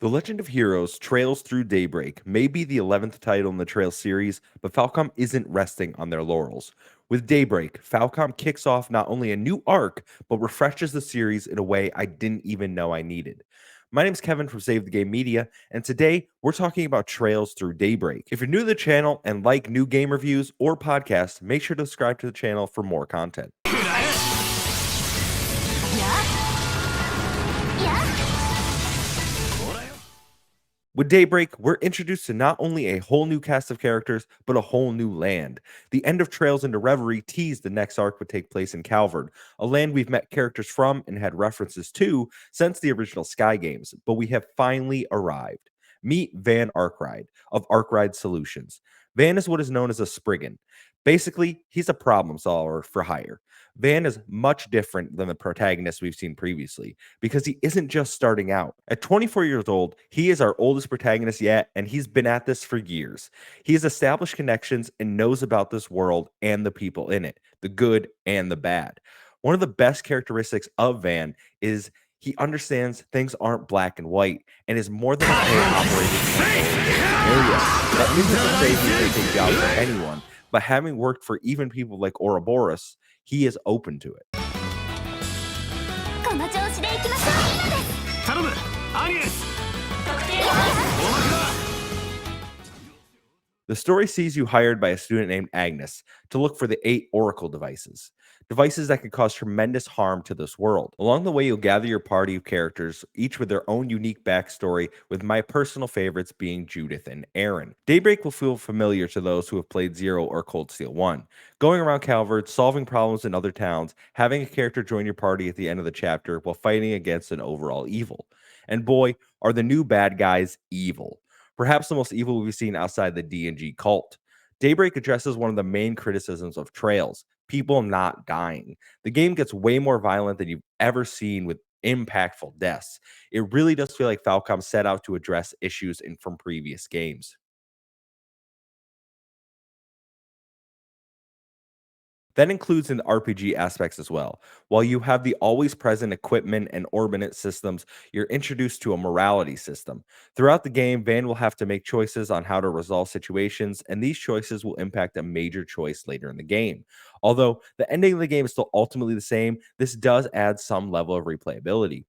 The Legend of Heroes Trails Through Daybreak may be the 11th title in the Trails series, but Falcom isn't resting on their laurels. With Daybreak, Falcom kicks off not only a new arc, but refreshes the series in a way I didn't even know I needed. My name's Kevin from Save the Game Media, and today we're talking about Trails Through Daybreak. If you're new to the channel and like new game reviews or podcasts, make sure to subscribe to the channel for more content. With Daybreak, we're introduced to not only a whole new cast of characters, but a whole new land. The end of Trails into Reverie teased the next arc would take place in Calvard, a land we've met characters from and had references to since the original Sky games, but we have finally arrived. Meet Van Arkride of Arkride Solutions. Van is what is known as a Spriggan. Basically, he's a problem solver for hire. Van is much different than the protagonist we've seen previously because he isn't just starting out. At 24 years old, he is our oldest protagonist yet, and he's been at this for years. He has established connections and knows about this world and the people in it, the good and the bad. One of the best characteristics of Van is he understands things aren't black and white and is more than okay operating in an area. That isn't to say he can take jobs for anyone, but having worked for even people like Ouroboros, he is open to it. この調子でいきましょう。頼むアニエス The story sees you hired by a student named Agnes to look for the 8 Oracle devices, devices that can cause tremendous harm to this world. Along the way, you'll gather your party of characters, each with their own unique backstory, with my personal favorites being Judith and Aaron. Daybreak will feel familiar to those who have played Zero or Cold Steel 1. Going around Calvard, solving problems in other towns, having a character join your party at the end of the chapter while fighting against an overall evil. And boy, are the new bad guys evil. Perhaps the most evil we've seen outside the D&G cult. Daybreak addresses one of the main criticisms of Trails, people not dying. The game gets way more violent than you've ever seen with impactful deaths. It really does feel like Falcom set out to address issues from previous games. That includes in the RPG aspects as well. While you have the always present equipment and orbinate systems, you're introduced to a morality system. Throughout the game, Van will have to make choices on how to resolve situations, and these choices will impact a major choice later in the game. Although the ending of the game is still ultimately the same, this does add some level of replayability.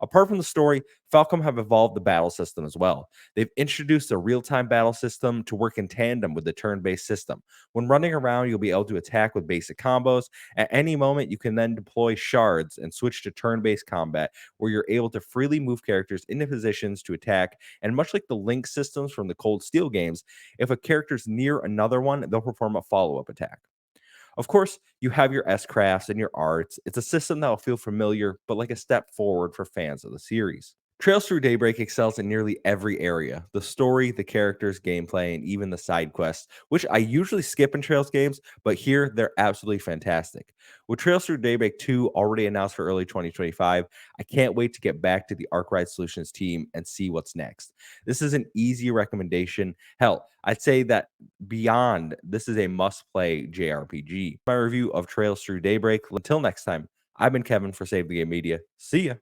Apart from the story, Falcom have evolved the battle system as well. They've introduced a real-time battle system to work in tandem with the turn-based system. When running around, you'll be able to attack with basic combos. At any moment, you can then deploy shards and switch to turn-based combat, where you're able to freely move characters into positions to attack. And much like the link systems from the Cold Steel games, if a character's near another one, they'll perform a follow-up attack. Of course, you have your S crafts and your arts. It's a system that will feel familiar, but like a step forward for fans of the series. Trails Through Daybreak excels in nearly every area: the story, the characters, gameplay, and even the side quests, which I usually skip in Trails games, but here they're absolutely fantastic. With Trails Through Daybreak 2 already announced for early 2025, I can't wait to get back to the Arkwright Solutions team and see what's next. This is an easy recommendation. Hell, I'd say that beyond, this is a must-play JRPG. My review of Trails Through Daybreak. Until next time, I've been Kevin for Save the Game Media. See ya.